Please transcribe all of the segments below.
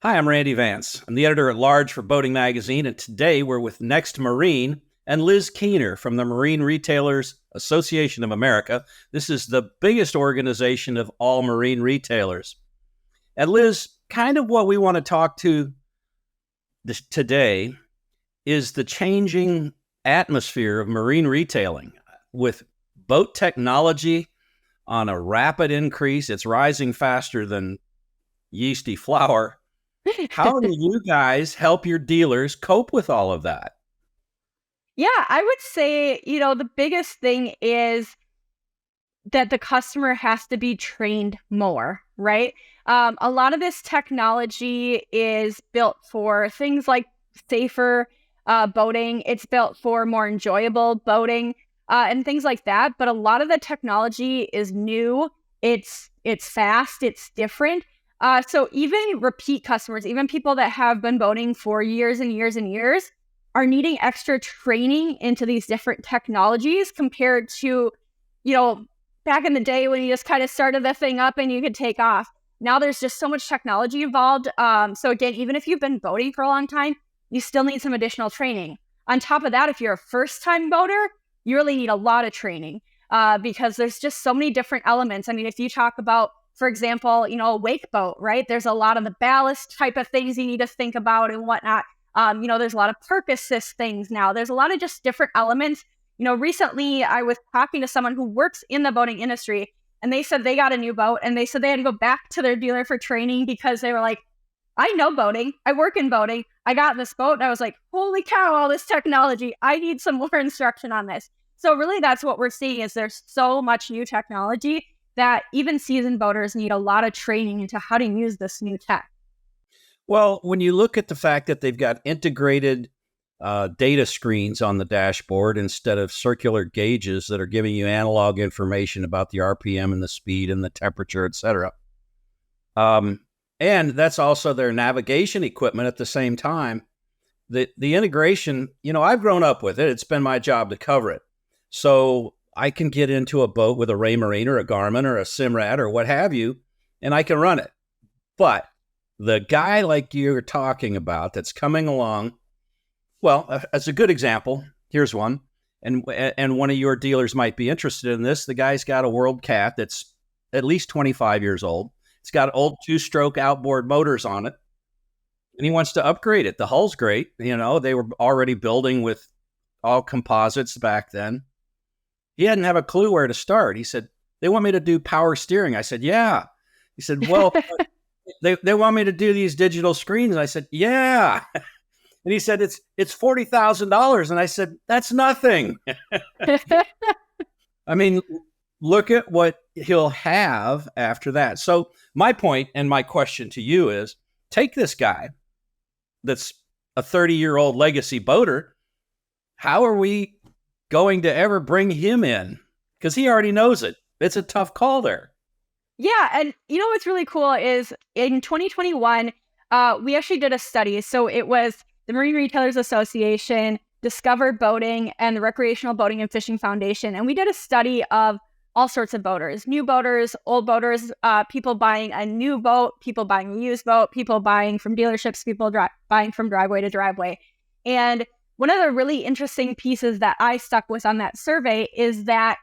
Hi, I'm Randy Vance. I'm the editor-at-large for Boating Magazine, and today we're with Next Marine and Liz Keener from the Marine Retailers Association of America. This is the biggest organization of all marine retailers. And Liz, kind of what we want to talk to today is the changing atmosphere of marine retailing. With boat technology on a rapid increase, it's rising faster than yeasty flour. How do you guys help your dealers cope with all of that? Yeah, I would say, the biggest thing is that the customer has to be trained more, right? A lot of this technology is built for things like safer boating. It's built for more enjoyable boating and things like that. But a lot of the technology is new. It's fast. It's different. So even repeat customers, even people that have been boating for years and years and years, are needing extra training into these different technologies compared to, back in the day when you just kind of started the thing up and you could take off. Now there's just so much technology involved. So again, even if you've been boating for a long time, you still need some additional training. On top of that, if you're a first-time boater, you really need a lot of training because there's just so many different elements. I mean, if you talk about, for example, a wake boat, right? There's a lot of the ballast type of things you need to think about and whatnot. There's a lot of perk assist things now. There's a lot of just different elements. Recently I was talking to someone who works in the boating industry, and they said they got a new boat, and they said they had to go back to their dealer for training because they were like, I know boating. I work in boating. I got this boat, and I was like, holy cow, all this technology. I need some more instruction on this. So really that's what we're seeing is there's so much new technology that even seasoned boaters need a lot of training into how to use this new tech. Well, when you look at the fact that they've got integrated data screens on the dashboard instead of circular gauges that are giving you analog information about the RPM and the speed and the temperature, et cetera. And that's also their navigation equipment at the same time. The integration, I've grown up with it. It's been my job to cover it. So I can get into a boat with a Raymarine or a Garmin or a Simrad or what have you, and I can run it. But the guy like you're talking about that's coming along, well, as a good example, here's one, and one of your dealers might be interested in this. The guy's got a World Cat that's at least 25 years old. It's got old two-stroke outboard motors on it, and he wants to upgrade it. The hull's great. They were already building with all composites back then. He didn't have a clue where to start. He said, they want me to do power steering. I said, yeah. He said, well, they want me to do these digital screens. And I said, yeah. And he said, it's $40,000. And I said, that's nothing. I mean, look at what he'll have after that. So my point and my question to you is, take this guy that's a 30-year-old legacy boater. How are we going to ever bring him in? Because he already knows it. It's a tough call there. Yeah. And what's really cool is in 2021, we actually did a study. So it was the Marine Retailers Association, Discover Boating, and the Recreational Boating and Fishing Foundation. And we did a study of all sorts of boaters, new boaters, old boaters, people buying a new boat, people buying a used boat, people buying from dealerships, people buying from driveway to driveway. And one of the really interesting pieces that I stuck with on that survey is that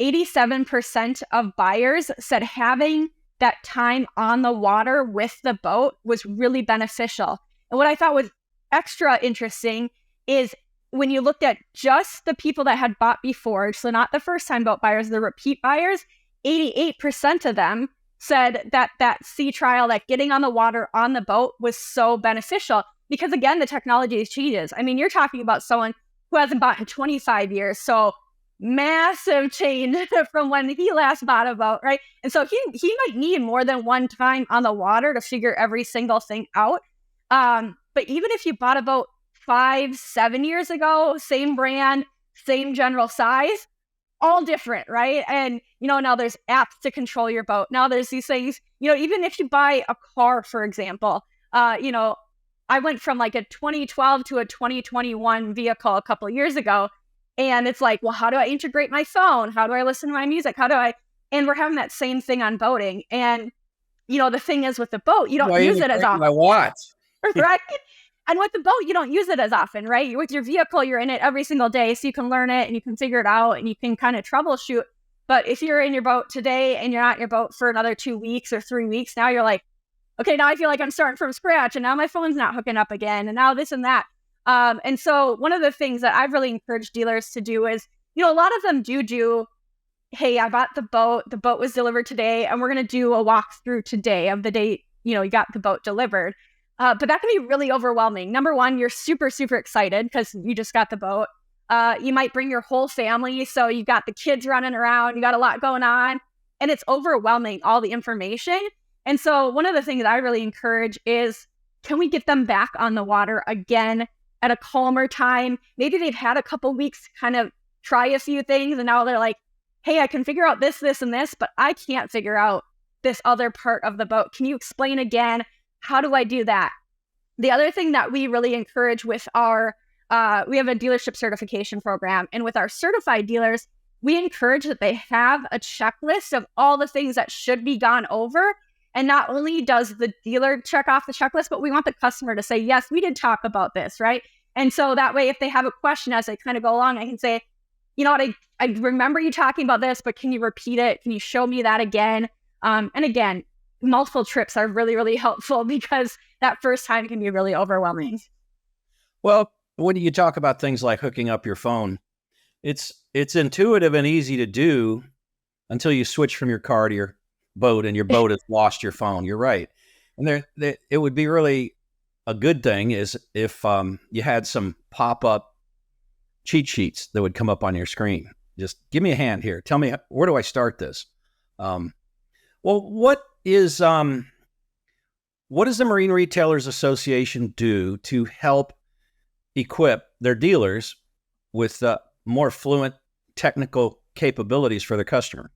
87% of buyers said having that time on the water with the boat was really beneficial. And what I thought was extra interesting is when you looked at just the people that had bought before, so not the first-time boat buyers, the repeat buyers, 88% of them said that sea trial, that getting on the water on the boat was so beneficial. Because again, the technology changes. I mean, you're talking about someone who hasn't bought in 25 years. So massive change from when he last bought a boat, right? And so he might need more than one time on the water to figure every single thing out. But even if you bought a boat 5-7 years ago, same brand, same general size, all different, right? And, now there's apps to control your boat. Now there's these things, even if you buy a car, for example, I went from like a 2012 to a 2021 vehicle a couple of years ago. And it's like, well, how do I integrate my phone? How do I listen to my music? And we're having that same thing on boating. And the thing is with the boat, you don't Why use even it as break often, my watch? right? And with the boat, you don't use it as often, right? With your vehicle, you're in it every single day, so you can learn it and you can figure it out and you can kind of troubleshoot. But if you're in your boat today and you're not in your boat for another 2 weeks or 3 weeks, now you're like, okay, now I feel like I'm starting from scratch and now my phone's not hooking up again and now this and that. And so one of the things that I've really encouraged dealers to do is, a lot of them do, hey, I bought the boat was delivered today, and we're going to do a walkthrough today of the day, you got the boat delivered. But that can be really overwhelming. Number one, you're super, super excited because you just got the boat. You might bring your whole family. So you got the kids running around, you got a lot going on, and it's overwhelming, all the information. And so one of the things that I really encourage is, can we get them back on the water again at a calmer time? Maybe they've had a couple weeks to kind of try a few things, and now they're like, hey, I can figure out this, this, and this, but I can't figure out this other part of the boat. Can you explain again? How do I do that? The other thing that we really encourage with our, we have a dealership certification program, and with our certified dealers, we encourage that they have a checklist of all the things that should be gone over. And not only does the dealer check off the checklist, but we want the customer to say, yes, we did talk about this, right? And so that way, if they have a question as they kind of go along, I can say, you know what, I remember you talking about this, but can you repeat it? Can you show me that again? And again, multiple trips are really, really helpful because that first time can be really overwhelming. Well, when you talk about things like hooking up your phone, it's intuitive and easy to do until you switch from your car to your boat and your boat has lost your phone. You're right. And it would be really a good thing is if you had some pop-up cheat sheets that would come up on your screen. Just give me a hand here. Tell me, where do I start this? Well, what does the Marine Retailers Association do to help equip their dealers with more fluent technical capabilities for their customer?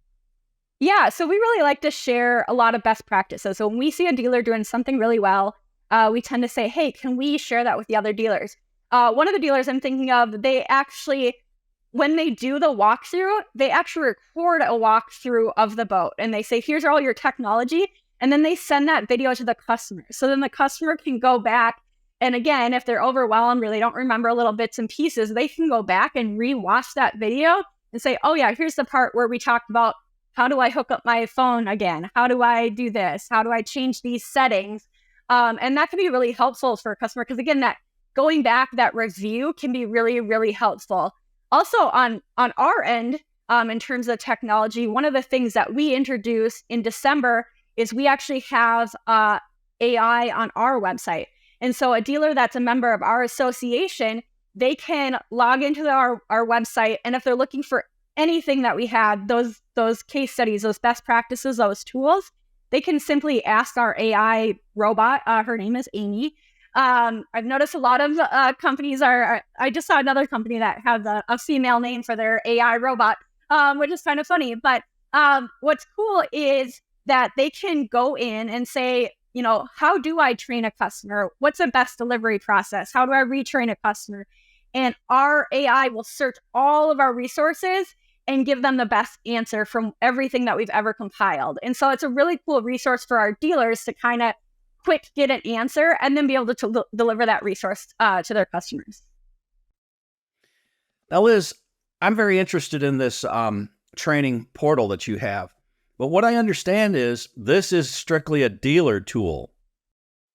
Yeah, so we really like to share a lot of best practices. So when we see a dealer doing something really well, we tend to say, hey, can we share that with the other dealers? One of the dealers I'm thinking of, they actually, when they do the walkthrough, they actually record a walkthrough of the boat and they say, here's all your technology. And then they send that video to the customer. So then the customer can go back. And again, if they're overwhelmed or they don't remember little bits and pieces, they can go back and re-watch that video and say, oh yeah, here's the part where we talked about how do I hook up my phone again? How do I do this? How do I change these settings? And that can be really helpful for a customer because again, that going back, that review can be really, really helpful. Also on our end, in terms of technology, one of the things that we introduced in December is we actually have AI on our website. And so a dealer that's a member of our association, they can log into our website. And if they're looking for anything that we have, those case studies, those best practices, those tools, they can simply ask our AI robot. Her name is Amy. I've noticed a lot of companies I just saw another company that has a female name for their AI robot, which is kind of funny. But what's cool is that they can go in and say, how do I train a customer? What's the best delivery process? How do I retrain a customer? And our AI will search all of our resources and give them the best answer from everything that we've ever compiled. And so it's a really cool resource for our dealers to kind of quick get an answer and then be able to deliver that resource to their customers. Now, Liz, I'm very interested in this training portal that you have. But what I understand is this is strictly a dealer tool.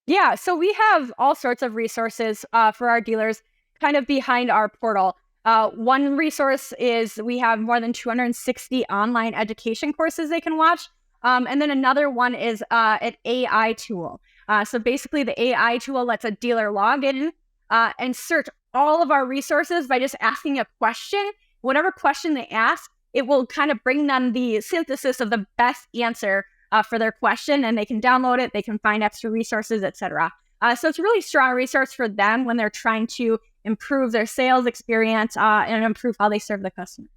Yeah, so we have all sorts of resources for our dealers kind of behind our portal. One resource is we have more than 260 online education courses they can watch. And then another one is an AI tool. So basically the AI tool lets a dealer log in and search all of our resources by just asking a question. Whatever question they ask, it will kind of bring them the synthesis of the best answer for their question, and they can download it, they can find extra resources, etc. So it's a really strong resource for them when they're trying to improve their sales experience and improve how they serve the customers.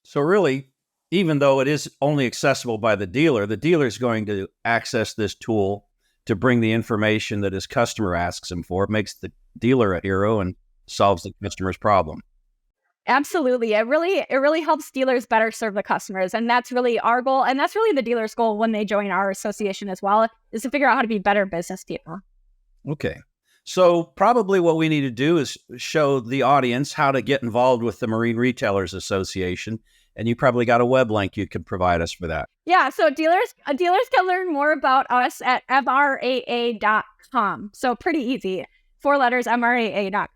So really, even though it is only accessible by the dealer is going to access this tool to bring the information that his customer asks him for. It makes the dealer a hero and solves the customer's problem. Absolutely. It really helps dealers better serve the customers. And that's really our goal. And that's really the dealer's goal when they join our association as well, is to figure out how to be better business people. Okay. So probably what we need to do is show the audience how to get involved with the Marine Retailers Association. And you probably got a web link you could provide us for that. Yeah, so dealers can learn more about us at MRAA.com. So pretty easy. 4 letters, MRAA.com.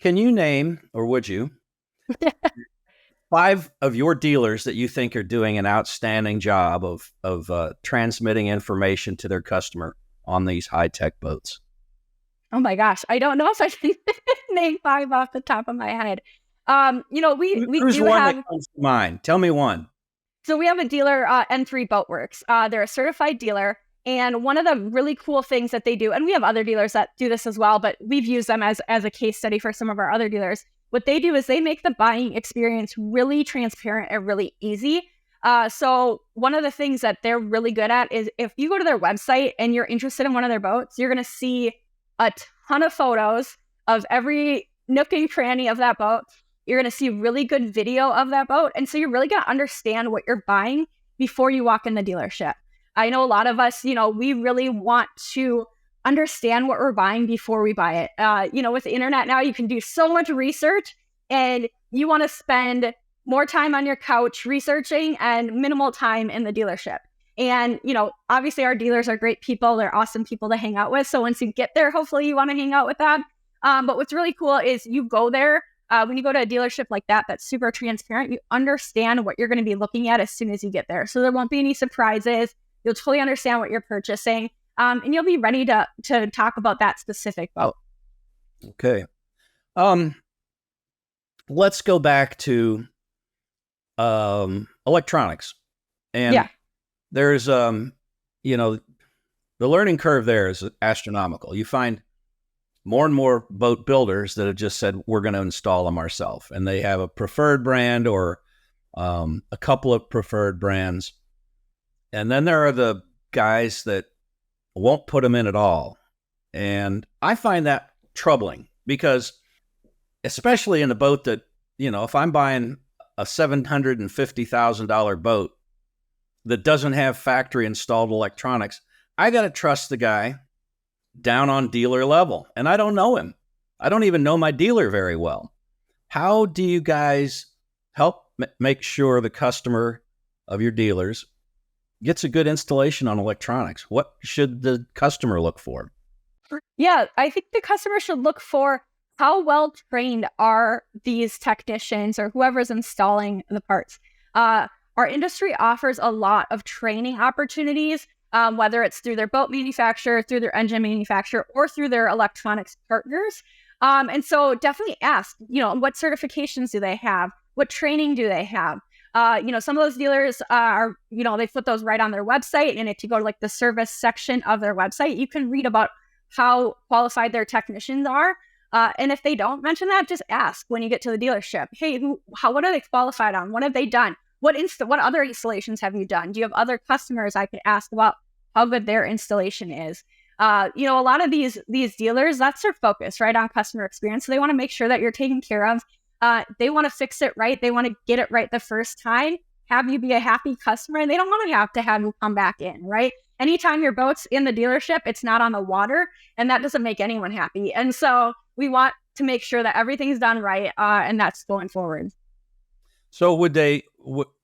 Can you name, or would you, 5 of your dealers that you think are doing an outstanding job of transmitting information to their customer on these high-tech boats? Oh my gosh, I don't know if I can name 5 off the top of my head. We Who's do one have. that comes to mind? Tell me one. So we have a dealer, N3 Boatworks. They're a certified dealer. And one of the really cool things that they do, and we have other dealers that do this as well, but we've used them as a case study for some of our other dealers. What they do is they make the buying experience really transparent and really easy. So one of the things that they're really good at is if you go to their website and you're interested in one of their boats, you're going to see a ton of photos of every nook and cranny of that boat. You're going to see really good video of that boat. And so you're really going to understand what you're buying before you walk in the dealership. I know a lot of us, we really want to understand what we're buying before we buy it. With the internet now, you can do so much research, and you want to spend more time on your couch researching and minimal time in the dealership. And, obviously our dealers are great people. They're awesome people to hang out with. So once you get there, hopefully you want to hang out with them. But what's really cool is you go there. When you go to a dealership like that, that's super transparent, you understand what you're going to be looking at as soon as you get there. So there won't be any surprises. You'll totally understand what you're purchasing, and you'll be ready to talk about that specific boat. Okay. Let's go back to electronics. And there's, the learning curve there is astronomical. You find more and more boat builders that have just said, we're going to install them ourselves. And they have a preferred brand or a couple of preferred brands. And then there are the guys that won't put them in at all. And I find that troubling because especially in a boat that, if I'm buying a $750,000 boat that doesn't have factory installed electronics, I got to trust the guy down on dealer level. And I don't know him. I don't even know my dealer very well. How do you guys help make sure the customer of your dealers gets a good installation on electronics? What should the customer look for? Yeah, I think the customer should look for how well trained are these technicians or whoever's installing the parts. Our industry offers a lot of training opportunities, whether it's through their boat manufacturer, through their engine manufacturer, or through their electronics partners. And so definitely ask, what certifications do they have? What training do they have? Some of those dealers are, they put those right on their website. And if you go to the service section of their website, you can read about how qualified their technicians are. And if they don't mention that, just ask when you get to the dealership. Hey, what are they qualified on? What have they done? What other installations have you done? Do you have other customers I could ask about how good their installation is? A lot of these dealers, that's their focus, right, on customer experience. So they want to make sure that you're taken care of. They want to fix it right. They want to get it right the first time, have you be a happy customer, and they don't want to have you come back in, right? Anytime your boat's in the dealership, it's not on the water, and that doesn't make anyone happy. And so we want to make sure that everything's done right, and that's going forward. So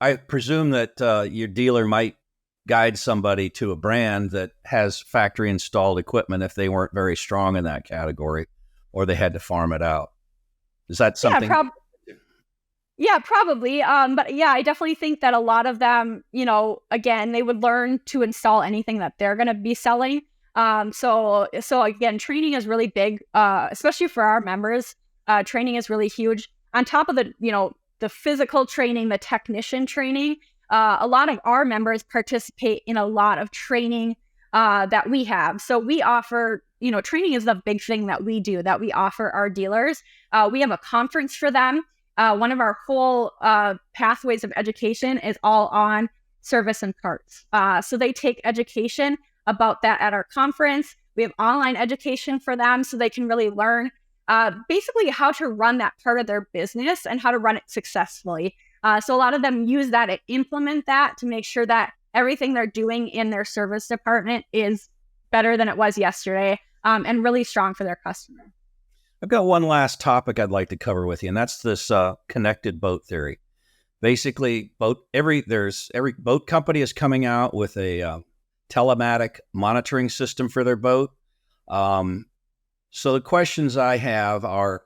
I presume that your dealer might guide somebody to a brand that has factory installed equipment if they weren't very strong in that category or they had to farm it out. Is that something? Yeah, probably. But yeah, I definitely think that a lot of them, again, they would learn to install anything that they're going to be selling. So again, training is really big, especially for our members. Training is really huge. On top of the physical training, the technician training, a lot of our members participate in a lot of training that we have. So we offer, training is the big thing that we do, that we offer our dealers. We have a conference for them. One of our whole pathways of education is all on service and parts. So they take education about that at our conference. We have online education for them so they can really learn basically how to run that part of their business and how to run it successfully. So a lot of them use that and implement that to make sure that everything they're doing in their service department is better than it was yesterday, and really strong for their customer. I've got one last topic I'd like to cover with you, and that's this connected boat theory. Basically, every boat company is coming out with a telematic monitoring system for their boat. So the questions I have are,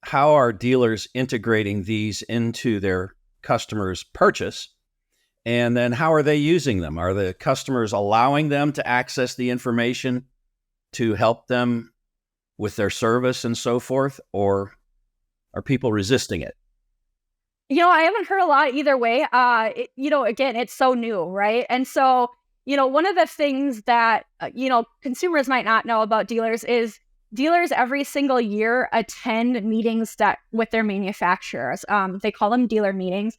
how are dealers integrating these into their customers' purchase? And then how are they using them? Are the customers allowing them to access the information to help them with their service and so forth? Or are people resisting it? I haven't heard a lot either way. Again, it's so new, right? And so, one of the things that, consumers might not know about dealers is dealers every single year attend meetings with their manufacturers. They call them dealer meetings,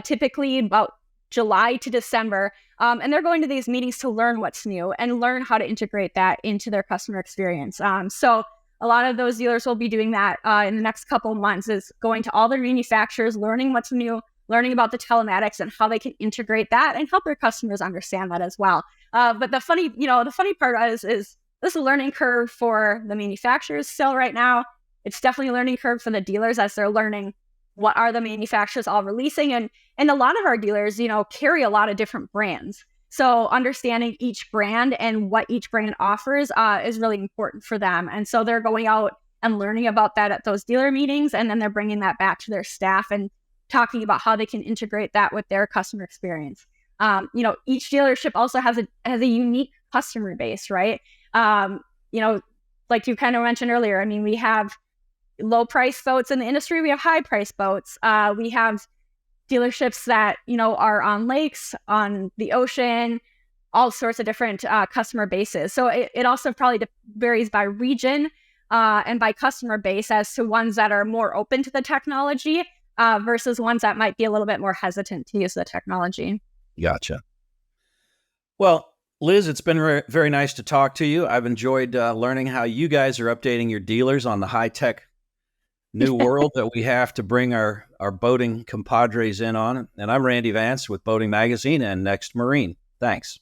typically about July to December. And they're going to these meetings to learn what's new and learn how to integrate that into their customer experience. So a lot of those dealers will be doing that in the next couple of months, is going to all their manufacturers, learning what's new, learning about the telematics and how they can integrate that and help their customers understand that as well. But the funny part is this is a learning curve for the manufacturers still right now. It's definitely a learning curve for the dealers as they're learning what are the manufacturers all releasing. And a lot of our dealers, carry a lot of different brands. So understanding each brand and what each brand offers is really important for them. And so they're going out and learning about that at those dealer meetings. And then they're bringing that back to their staff and talking about how they can integrate that with their customer experience. Each dealership also has a unique customer base, right? Like you kind of mentioned earlier, I mean, we have low price boats in the industry. We have high price boats. We have dealerships that, are on lakes, on the ocean, all sorts of different customer bases. So it also probably varies by region and by customer base as to ones that are more open to the technology versus ones that might be a little bit more hesitant to use the technology. Gotcha. Well, Liz, it's been very, very nice to talk to you. I've enjoyed learning how you guys are updating your dealers on the high-tech new world that we have to bring our boating compadres in on. And I'm Randy Vance with Boating Magazine and Next Marine. Thanks.